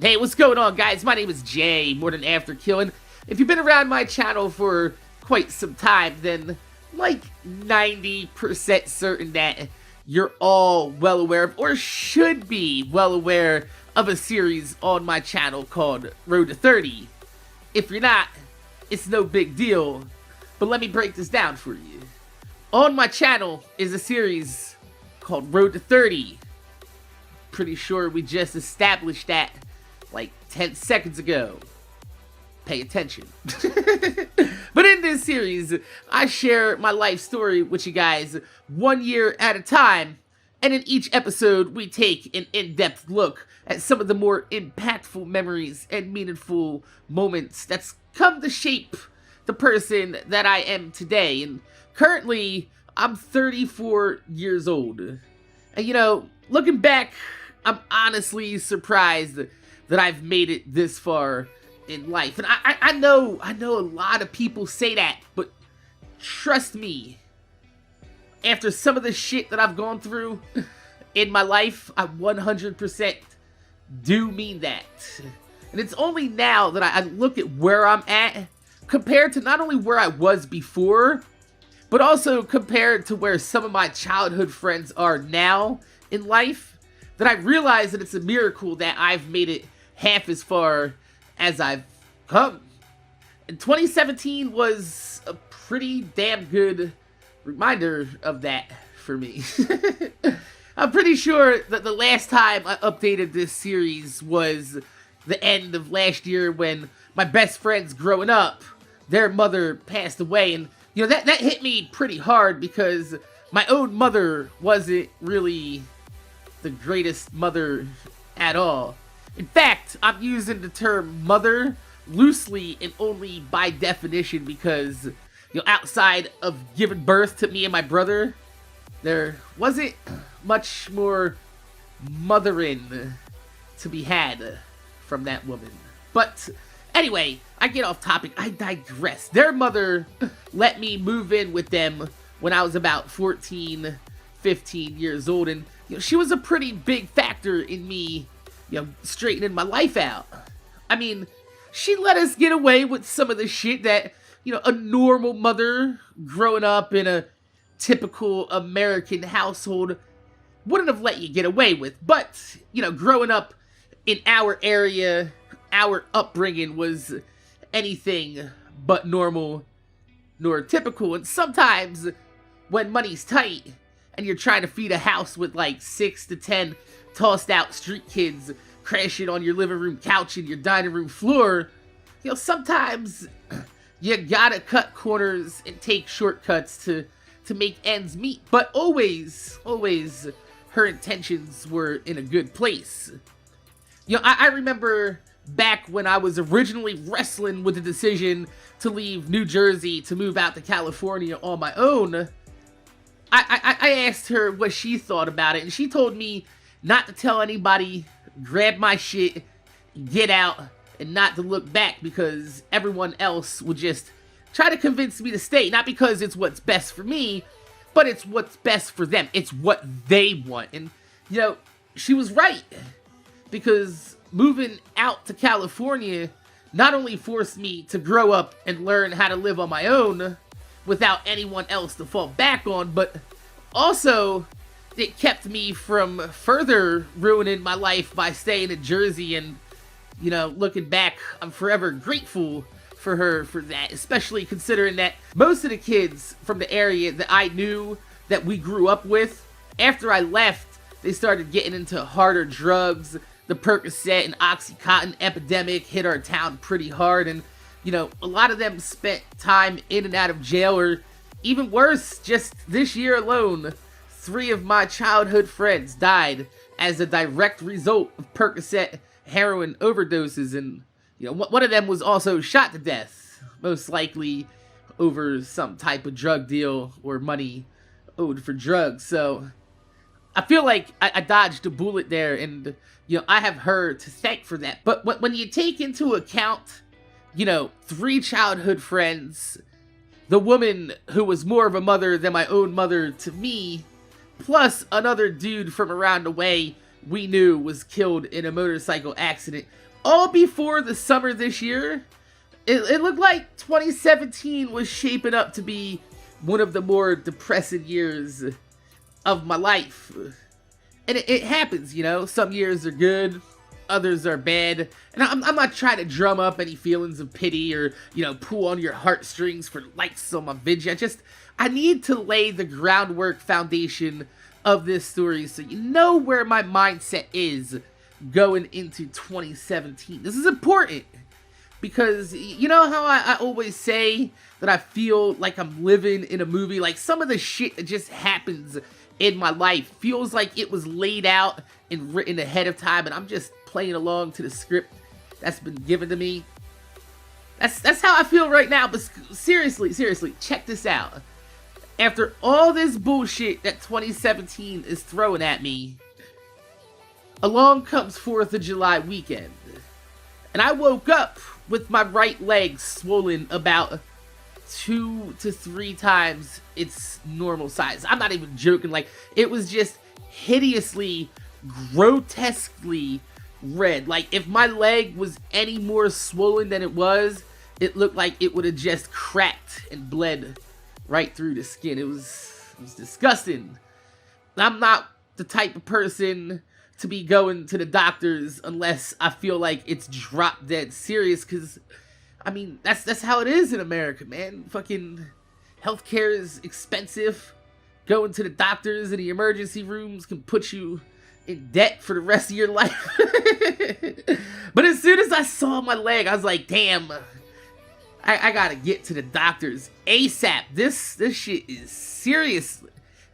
Hey, what's going on, guys? My name is Jay, MorninAfterKill, and if you've been around my channel for quite some time, then like 90% certain that you're all well aware of, or should be well aware of, a series on my channel called Road to 30. If you're not, it's no big deal, but let me break this down for you. On my channel is a series called Road to 30. Pretty sure we just established that like 10 seconds ago. Pay attention. But in this series, I share my life story with you guys 1 year at a time, and in each episode, we take an in-depth look at some of the more impactful memories and meaningful moments that's come to shape the person that I am today. And currently, I'm 34 years old. And you know, looking back, I'm honestly surprised that I've made it this far in life. And I know a lot of people say that, but trust me, after some of the shit that I've gone through in my life, I 100% do mean that. And it's only now that I look at where I'm at, compared to not only where I was before, but also compared to where some of my childhood friends are now in life, that I realize that it's a miracle that I've made it half as far as I've come. And 2017 was a pretty damn good reminder of that for me. I'm pretty sure that the last time I updated this series was the end of last year, when my best friends growing up, their mother passed away. And you know, that hit me pretty hard, because my own mother wasn't really the greatest mother at all. In fact, I'm using the term mother loosely and only by definition, because, you know, outside of giving birth to me and my brother, there wasn't much more mothering to be had from that woman. But anyway, I get off topic, I digress. Their mother let me move in with them when I was about 14, 15 years old, and you know, she was a pretty big factor in me, you know, straightening my life out. I mean, she let us get away with some of the shit that, you know, a normal mother growing up in a typical American household wouldn't have let you get away with. But, you know, growing up in our area, our upbringing was anything but normal nor typical. And sometimes when money's tight and you're trying to feed a house with like 6 to 10 tossed out street kids crashing on your living room couch and your dining room floor, you know, sometimes you gotta cut corners and take shortcuts to make ends meet. But always her intentions were in a good place. You know, I remember back when I was originally wrestling with the decision to leave New Jersey to move out to California on my own, I asked her what she thought about it, and she told me not to tell anybody, grab my shit, get out, and not to look back, because everyone else would just try to convince me to stay. Not because it's what's best for me, but it's what's best for them. It's what they want. And, you know, she was right, because moving out to California not only forced me to grow up and learn how to live on my own without anyone else to fall back on, but also it kept me from further ruining my life by staying in Jersey. And, you know, looking back, I'm forever grateful for her for that, especially considering that most of the kids from the area that I knew, that we grew up with, after I left, they started getting into harder drugs. The Percocet and Oxycontin epidemic hit our town pretty hard, and, you know, a lot of them spent time in and out of jail, or even worse, just this year alone, 3 of my childhood friends died as a direct result of Percocet heroin overdoses. And, you know, one of them was also shot to death, most likely over some type of drug deal or money owed for drugs. So I feel like I dodged a bullet there, and, you know, I have her to thank for that. But when you take into account, you know, 3 childhood friends, the woman who was more of a mother than my own mother to me, plus another dude from around the way we knew was killed in a motorcycle accident, all before the summer this year, it looked like 2017 was shaping up to be one of the more depressing years of my life. And it happens, you know, some years are good, others are bad, and I'm not trying to drum up any feelings of pity or, you know, pull on your heartstrings for likes on my video. I need to lay the groundwork foundation of this story so you know where my mindset is going into 2017. This is important because you know how I always say that I feel like I'm living in a movie. Like, some of the shit that just happens in my life feels like it was laid out and written ahead of time, and I'm just playing along to the script that's been given to me. That's how I feel right now. But seriously, check this out. After all this bullshit that 2017 is throwing at me, along comes 4th of July weekend, and I woke up with my right leg swollen about 2 to 3 times its normal size. I'm not even joking. Like, it was just hideously, grotesquely red. Like, if my leg was any more swollen than it was, it looked like it would have just cracked and bled right through the skin. It was disgusting. I'm not the type of person to be going to the doctors unless I feel like it's drop dead serious, because I mean, that's how it is in America, man. Fucking healthcare is expensive. Going to the doctors and the emergency rooms can put you in debt for the rest of your life. But as soon as I saw my leg, I was like, damn, I gotta get to the doctors ASAP. This shit is serious.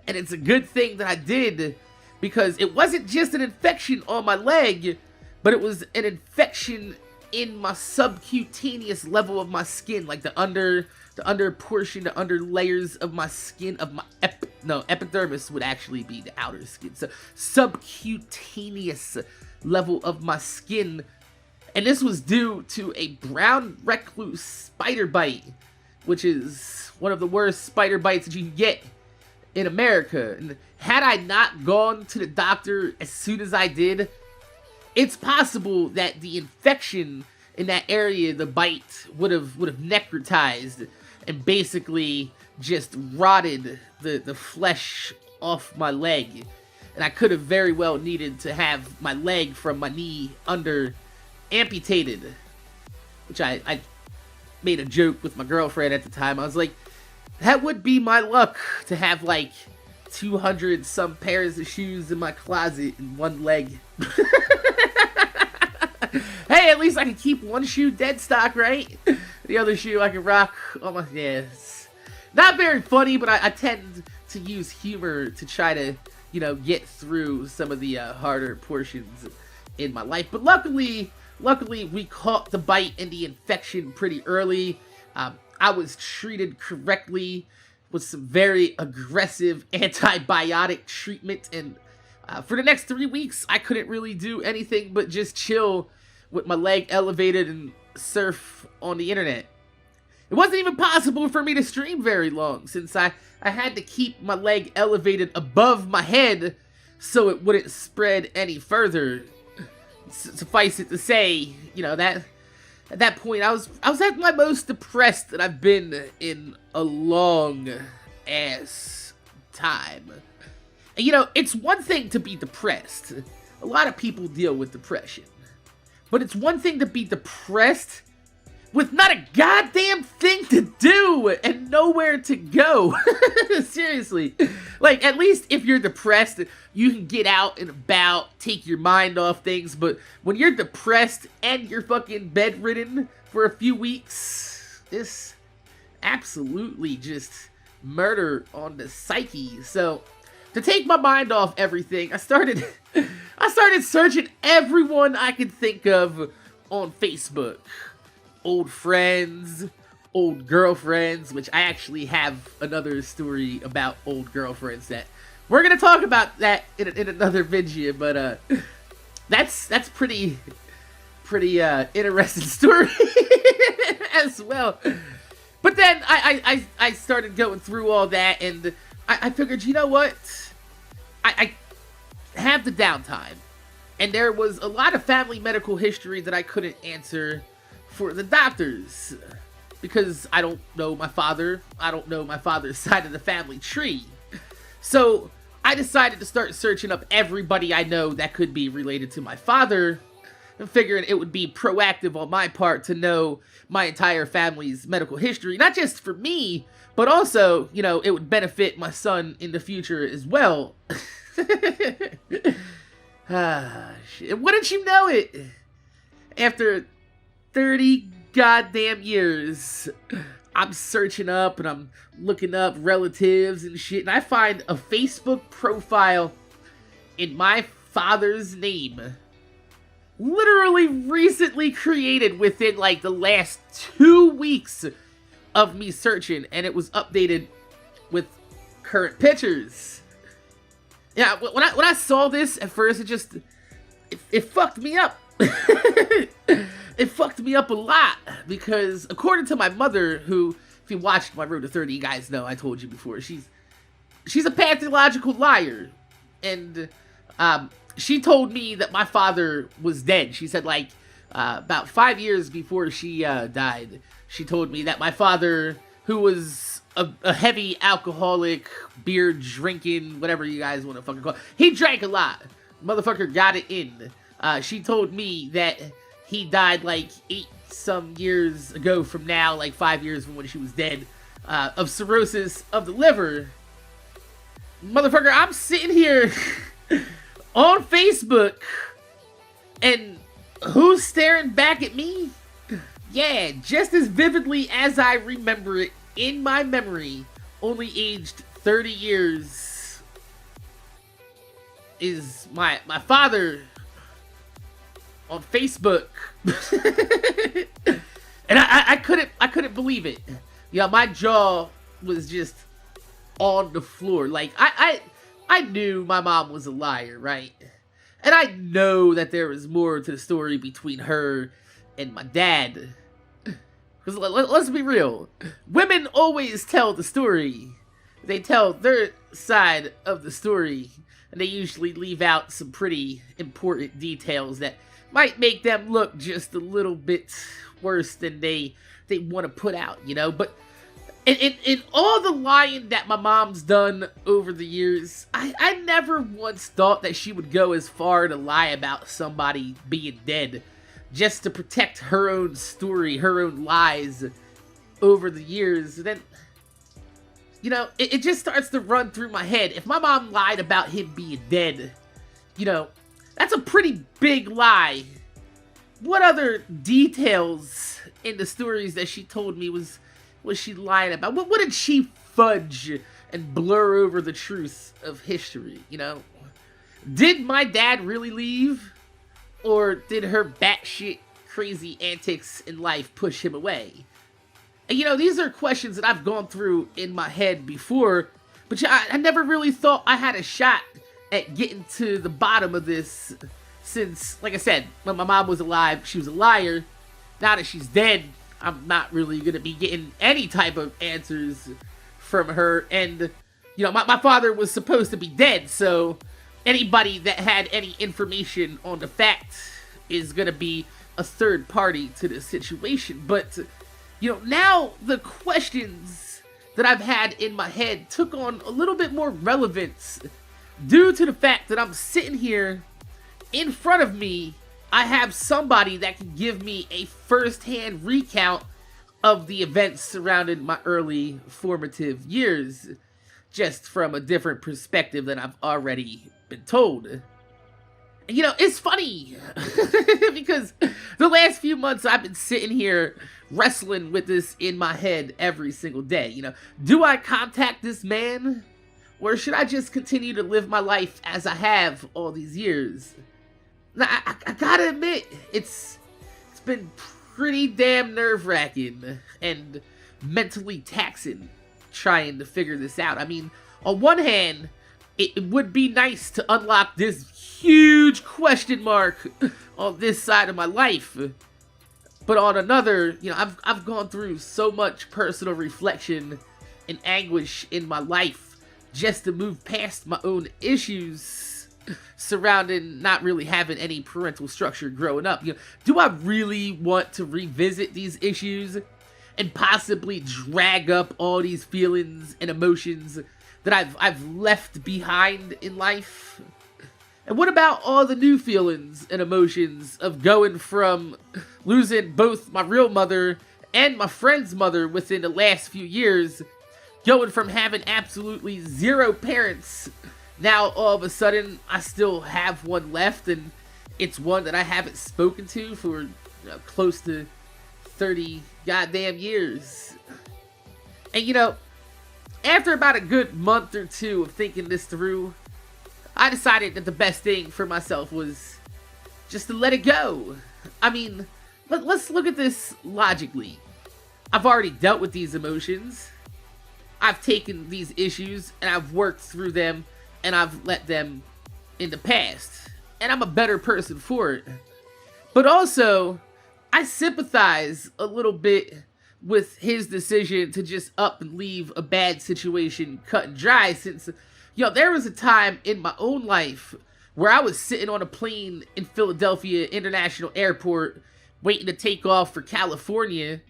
And it's a good thing that I did, because it wasn't just an infection on my leg, but it was an infection in my subcutaneous level of my skin, like the under portion, the under layers of my skin, of my epidermis would actually be the outer skin. So subcutaneous level of my skin. And this was due to a brown recluse spider bite, which is one of the worst spider bites that you can get in America. And had I not gone to the doctor as soon as I did, it's possible that the infection in that area, the bite, would have necrotized and basically just rotted the flesh off my leg. And I could have very well needed to have my leg from my knee under amputated, which I made a joke with my girlfriend at the time. I was like, that would be my luck, to have like 200 some pairs of shoes in my closet and one leg. Hey, at least I can keep one shoe dead stock, right? The other shoe I can rock on my... Yeah, it's not very funny, but I tend to use humor to try to, you know, get through some of the harder portions in my life. But luckily, we caught the bite and the infection pretty early. I was treated correctly with some very aggressive antibiotic treatment, and for the next 3 weeks, I couldn't really do anything but just chill with my leg elevated and surf on the internet. It wasn't even possible for me to stream very long, since I had to keep my leg elevated above my head so it wouldn't spread any further. Suffice it to say, you know, that at that point I was at my most depressed that I've been in a long ass time. And you know, it's one thing to be depressed. A lot of people deal with depression. But it's one thing to be depressed with not a goddamn thing to do and nowhere to go. Seriously. Like, at least if you're depressed, you can get out and about, take your mind off things. But when you're depressed and you're fucking bedridden for a few weeks, it's absolutely just murder on the psyche. So, to take my mind off everything, I started searching everyone I could think of on Facebook. Old friends, old girlfriends, which I actually have another story about old girlfriends that we're gonna talk about that in another video, but that's pretty interesting story as well. But then I started going through all that, and I figured, you know what? I have the downtime, And there was a lot of family medical history that I couldn't answer for the doctors. Because I don't know my father. I don't know my father's side of the family tree. So I decided to start searching up everybody I know that could be related to my father, and figuring it would be proactive on my part to know my entire family's medical history. Not just for me, but also, you know, it would benefit my son in the future as well. Shit. Wouldn't you know it? After 30 goddamn years, I'm searching up and I'm looking up relatives and shit, and I find a Facebook profile in my father's name. Literally recently created within like the last 2 weeks of me searching, and it was updated with current pictures. Yeah, when I saw this at first, it fucked me up. It fucked me up a lot, because according to my mother, who, if you watched my Road to 30, you guys know, I told you before, she's a pathological liar. And she told me that my father was dead. She said, like, about 5 years before she died, she told me that my father, who was a heavy alcoholic, beer drinking, whatever you guys want to fucking call it, he drank a lot. Motherfucker got it in. She told me that he died like 8 some years ago from now, like 5 years from when she was dead, of cirrhosis of the liver. Motherfucker, I'm sitting here on Facebook, and who's staring back at me? Yeah, just as vividly as I remember it in my memory, only aged 30 years, is my father on Facebook. And I couldn't believe it. You know, my jaw was just on the floor. Like, I knew my mom was a liar, right? And I know that there was more to the story between her and my dad. Because let's be real, women always tell the story. They tell their side of the story, and they usually leave out some pretty important details that might make them look just a little bit worse than they want to put out, you know? But in all the lying that my mom's done over the years, I never once thought that she would go as far to lie about somebody being dead just to protect her own story, her own lies over the years. And then, you know, it just starts to run through my head. If my mom lied about him being dead, you know, that's a pretty big lie. What other details in the stories that she told me was she lying about? What did she fudge and blur over the truth of history, you know? Did my dad really leave? Or did her batshit crazy antics in life push him away? And, you know, these are questions that I've gone through in my head before, but I never really thought I had a shot at getting to the bottom of this, since, like I said, when my mom was alive, she was a liar. Now that she's dead, I'm not really going to be getting any type of answers from her. And, you know, my father was supposed to be dead, so anybody that had any information on the fact is going to be a third party to the situation. But, you know, now the questions that I've had in my head took on a little bit more relevance due to the fact that I'm sitting here in front of me. I have somebody that can give me a first-hand recount of the events surrounding my early formative years, just from a different perspective than I've already been told. And, you know, it's funny because the last few months I've been sitting here wrestling with this in my head every single day. You know, do I contact this man, or should I just continue to live my life as I have all these years? Now, I gotta admit, it's been pretty damn nerve-wracking and mentally taxing trying to figure this out. I mean, on one hand, it would be nice to unlock this huge question mark on this side of my life. But on another, you know, I've gone through so much personal reflection and anguish in my life just to move past my own issues. surrounding not really having any parental structure growing up. Do I really want to revisit these issues and possibly drag up all these feelings and emotions that I've left behind in life? And what about all the new feelings and emotions of going from losing both my real mother and my friend's mother within the last few years, going from having absolutely zero parents, now all of a sudden I still have one left, and it's one that I haven't spoken to for close to 30 goddamn years. And after about a good month or two of thinking this through, I decided that the best thing for myself was just to let it go. I mean, let's look at this logically. I've already dealt with these emotions. I've taken these issues and I've worked through them and I've let them in the past. And I'm a better person for it. But also, I sympathize a little bit with his decision to just up and leave a bad situation cut and dry, since there was a time in my own life where I was sitting on a plane in Philadelphia International Airport waiting to take off for California,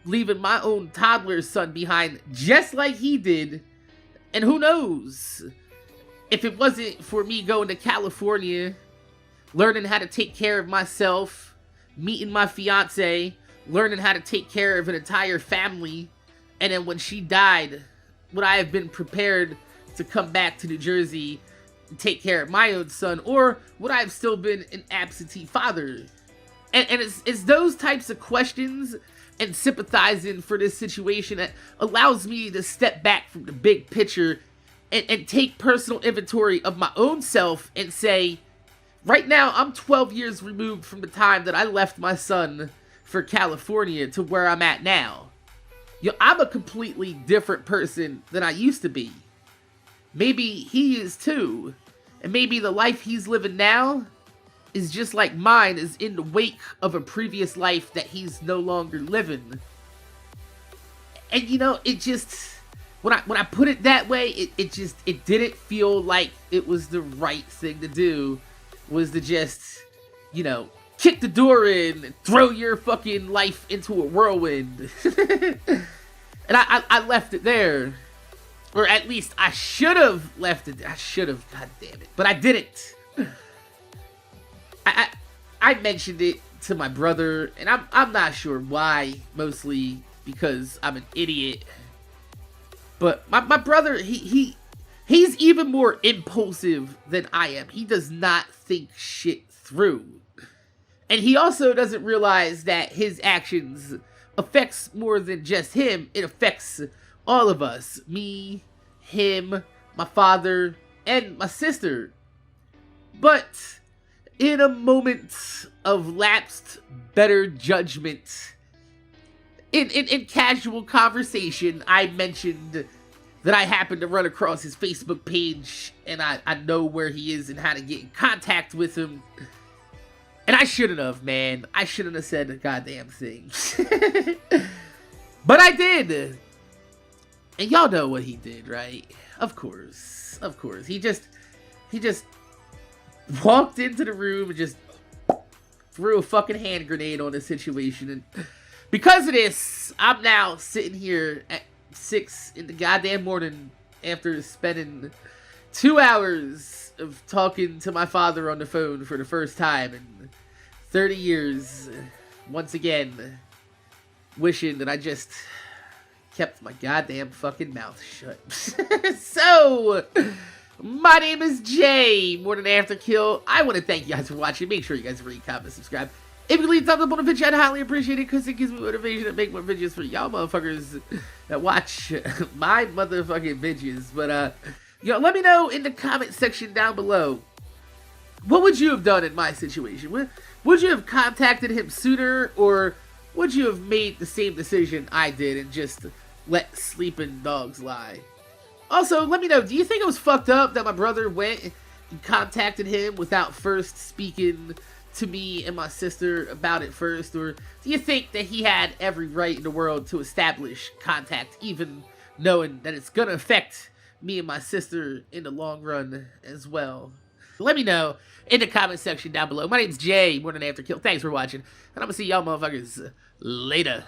leaving my own toddler son behind just like he did. And who knows, if it wasn't for me going to California, learning how to take care of myself, meeting my fiance, learning how to take care of an entire family, and then when she died, would I have been prepared to come back to New Jersey and take care of my own son, or would I have still been an absentee father? And it's those types of questions and sympathizing for this situation that allows me to step back from the big picture and take personal inventory of my own self and say, right now, I'm 12 years removed from the time that I left my son for California to where I'm at now. I'm a completely different person than I used to be. Maybe he is too. And maybe the life he's living now is just like mine, is in the wake of a previous life that he's no longer living. And it just, when I put it that way, it didn't feel like it was the right thing to do, was to just, kick the door in and throw your fucking life into a whirlwind. And I left it there. Or at least I should have left it. I should have, god damn it. But I didn't. I mentioned it to my brother, and I'm not sure why. Mostly because I'm an idiot. But my brother, he's even more impulsive than I am. He does not think shit through. And he also doesn't realize that his actions affects more than just him. It affects all of us. Me, him, my father, and my sister. But in a moment of lapsed better judgment, in casual conversation, I mentioned that I happened to run across his Facebook page, and I know where he is and how to get in contact with him. And I shouldn't have, man. I shouldn't have said a goddamn thing. But I did. And y'all know what he did, right? Of course. Of course. He just walked into the room and just threw a fucking hand grenade on the situation. And because of this, I'm now sitting here at 6 in the goddamn morning after spending 2 hours of talking to my father on the phone for the first time in 30 years. Once again, wishing that I just kept my goddamn fucking mouth shut. So, my name is Jay, MorninAfterKill. I want to thank you guys for watching. Make sure you guys rate, comment, subscribe. If you can leave a thumbs up on the video, I'd highly appreciate it, because it gives me motivation to make more videos for y'all motherfuckers that watch my motherfucking videos. But, let me know in the comment section down below, what would you have done in my situation? Would you have contacted him sooner, or would you have made the same decision I did and just let sleeping dogs lie? Also, let me know, do you think it was fucked up that my brother went and contacted him without first speaking to me and my sister about it first? Or do you think that he had every right in the world to establish contact, even knowing that it's gonna affect me and my sister in the long run as well? Let me know in the comment section down below. My name's Jay, MorninAfterKill. Thanks for watching, and I'm gonna see y'all motherfuckers later.